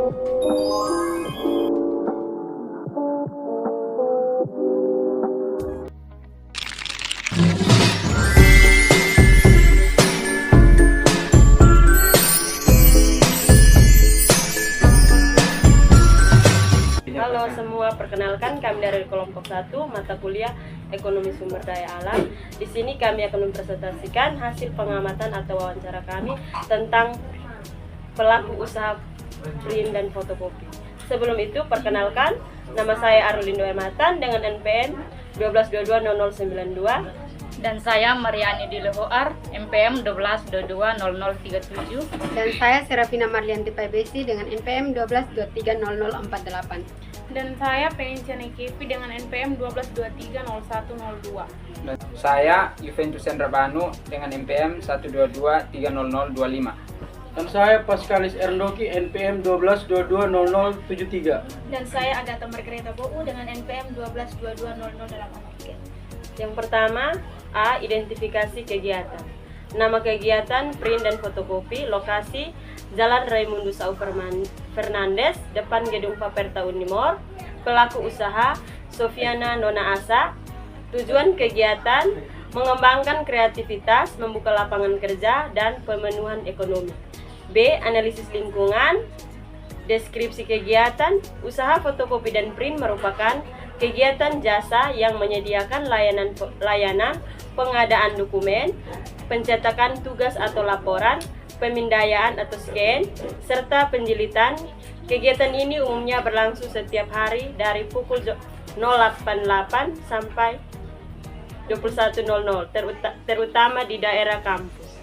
Halo semua, perkenalkan kami dari kelompok 1 mata kuliah Ekonomi Sumber Daya Alam. Di sini kami akan mempresentasikan hasil pengamatan atau wawancara kami tentang pelaku usaha print dan fotokopi. Sebelum itu, perkenalkan, nama saya Arlindo Hermatan dengan NPM 12220092. Dan saya Mariani Dilehoar, MPM 12220037. Dan saya Serafina Marlianti Paibesi dengan NPM 12230048. Dan saya Penciane Kevi dengan NPM 12230102. Dan saya Juventus Chandra Banu dengan NPM 122300025. Dan saya Pascalis Erndoki NPM 12220073. Dan saya Agatha Margareta Bou dengan NPM 12220008. Yang pertama, A. Identifikasi kegiatan. Nama kegiatan print dan fotokopi. Lokasi Jalan Raimundo Sau Fernandes, depan Gedung Faperta Unimor. Pelaku usaha Sofiana Nona Asa. Tujuan kegiatan mengembangkan kreativitas, membuka lapangan kerja, dan pemenuhan ekonomi. B. Analisis lingkungan. Deskripsi kegiatan. Usaha fotokopi dan print merupakan kegiatan jasa yang menyediakan layanan pengadaan dokumen, pencetakan tugas atau laporan, pemindaian atau scan, serta penjilitan. Kegiatan ini umumnya berlangsung setiap hari dari pukul 088 sampai 21.00, terutama di daerah kampus.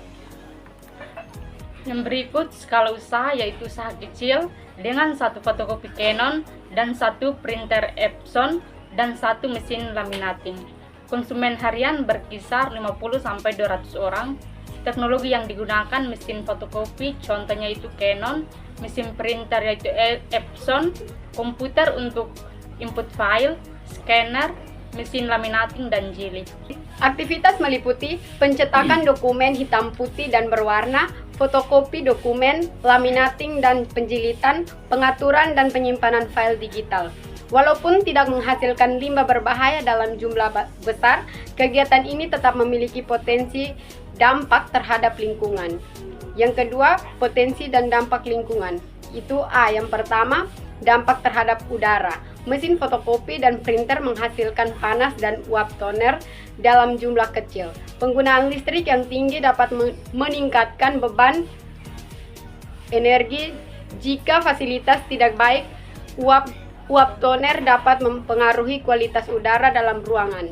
Yang berikut skala usaha yaitu usaha kecil dengan 1 fotokopi Canon dan 1 printer Epson dan 1 mesin laminating. Konsumen harian berkisar 50-200 orang. Teknologi yang digunakan mesin fotokopi contohnya itu Canon, mesin printer yaitu Epson, komputer untuk input file, scanner, mesin laminating dan jilid. Aktivitas meliputi pencetakan dokumen hitam putih dan berwarna, fotokopi dokumen, laminating dan penjilitan, pengaturan dan penyimpanan file digital. Walaupun tidak menghasilkan limbah berbahaya dalam jumlah besar, kegiatan ini tetap memiliki potensi dampak terhadap lingkungan. Yang kedua, potensi dan dampak lingkungan. Itu A. Yang pertama, dampak terhadap udara. Mesin fotokopi dan printer menghasilkan panas dan uap toner dalam jumlah kecil. Penggunaan listrik yang tinggi dapat meningkatkan beban energi. Jika fasilitas tidak baik, uap toner dapat mempengaruhi kualitas udara dalam ruangan.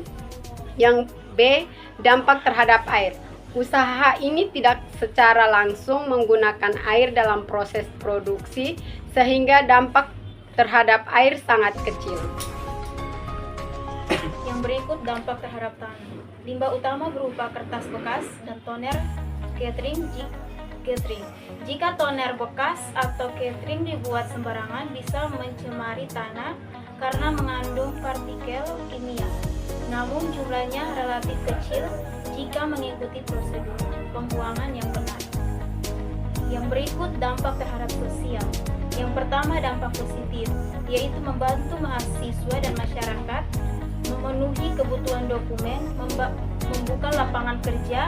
Yang B. Dampak terhadap air. Usaha ini tidak secara langsung menggunakan air dalam proses produksi, sehingga dampak terhadap air sangat kecil. Yang berikut dampak terhadap tanah. Limbah utama berupa kertas bekas dan toner catering. Jika toner bekas atau catering dibuat sembarangan bisa mencemari tanah karena mengandung partikel kimia. Namun jumlahnya relatif kecil jika mengikuti prosedur pembuangan yang benar. Yang berikut dampak terhadap sosial. Yang pertama, dampak positif, yaitu membantu mahasiswa dan masyarakat memenuhi kebutuhan dokumen, membuka lapangan kerja,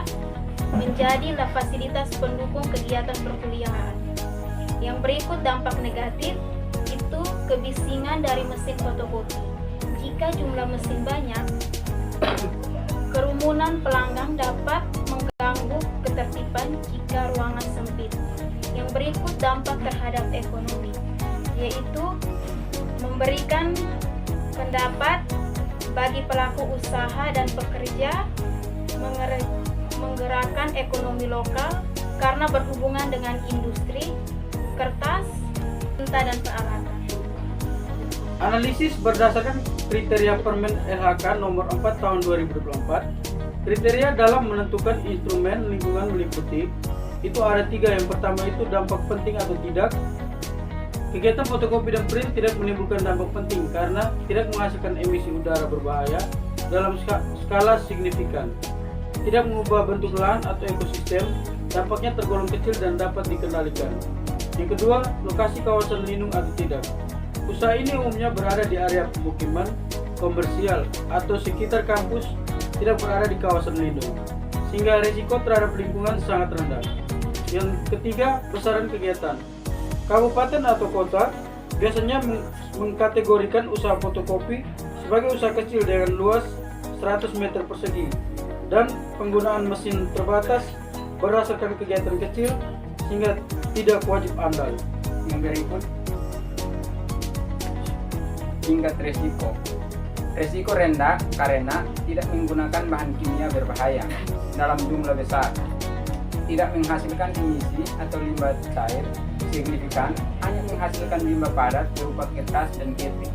menjadi fasilitas pendukung kegiatan perkuliahan. Yang berikut dampak negatif, itu kebisingan dari mesin fotokopi. Jika jumlah mesin banyak, kerumunan pelanggan dapat mengganggu ketertiban jika ruangan sempit. Yang berikut dampak terhadap ekonomi, yaitu memberikan pendapat bagi pelaku usaha dan pekerja, menggerakkan ekonomi lokal karena berhubungan dengan industri, kertas, tinta dan peralatan. Analisis berdasarkan kriteria Permen LHK nomor 4 tahun 2024. Kriteria dalam menentukan instrumen lingkungan meliputi itu ada 3. Yang pertama itu dampak penting atau tidak. Kegiatan fotokopi dan print tidak menimbulkan dampak penting karena tidak menghasilkan emisi udara berbahaya dalam skala signifikan, tidak mengubah bentuk lahan atau ekosistem, dampaknya tergolong kecil dan dapat dikendalikan. Yang kedua, lokasi kawasan lindung atau tidak. Usaha ini umumnya berada di area pemukiman, komersial, atau sekitar kampus, tidak berada di kawasan lindung, sehingga risiko terhadap lingkungan sangat rendah. Yang ketiga, besaran kegiatan. Kabupaten atau kota biasanya mengkategorikan usaha fotokopi sebagai usaha kecil dengan luas 100 meter persegi dan penggunaan mesin terbatas berdasarkan kegiatan kecil sehingga tidak wajib andal. Yang berikut, tingkat resiko. Resiko rendah karena tidak menggunakan bahan kimia berbahaya dalam jumlah besar, tidak menghasilkan emisi atau limbah cair signifikan, hanya menghasilkan limbah padat berupa kertas dan catering.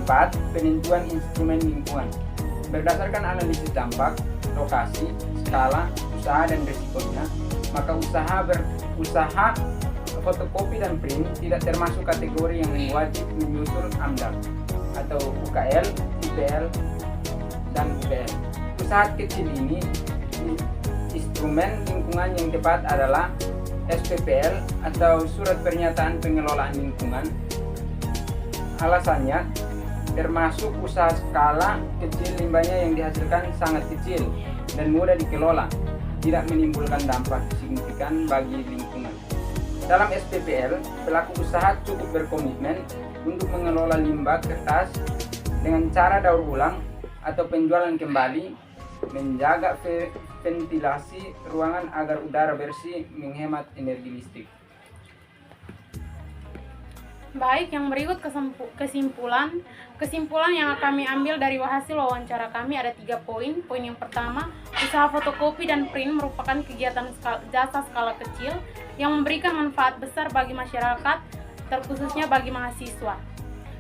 4. Penentuan instrumen lingkungan. Berdasarkan analisis dampak, lokasi, skala, usaha dan risikonya, maka usaha fotokopi dan print tidak termasuk kategori yang wajib menyusul AMDAL atau UKL, UPL, dan UPL. Usaha kecil ini, instrumen lingkungan yang tepat adalah SPPL atau Surat Pernyataan Pengelolaan Lingkungan. Alasannya, termasuk usaha skala kecil, limbahnya yang dihasilkan sangat kecil dan mudah dikelola, tidak menimbulkan dampak signifikan bagi lingkungan. Dalam SPPL, pelaku usaha cukup berkomitmen untuk mengelola limbah kertas dengan cara daur ulang atau penjualan kembali, menjaga ventilasi ruangan agar udara bersih, menghemat energi listrik. Baik, yang berikut kesimpulan yang kami ambil dari hasil wawancara kami ada 3 poin. Poin yang pertama, usaha fotokopi dan print merupakan kegiatan jasa skala kecil yang memberikan manfaat besar bagi masyarakat, terkhususnya bagi mahasiswa.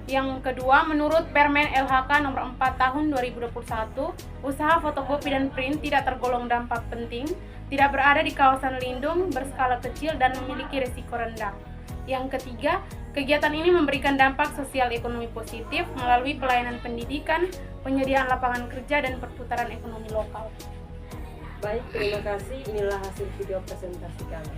Yang kedua, menurut Permen LHK nomor 4 tahun 2021, usaha fotokopi dan print tidak tergolong dampak penting, tidak berada di kawasan lindung, berskala kecil, dan memiliki risiko rendah. Yang ketiga, kegiatan ini memberikan dampak sosial ekonomi positif melalui pelayanan pendidikan, penyediaan lapangan kerja, dan perputaran ekonomi lokal. Baik, terima kasih. Inilah hasil video presentasi kami.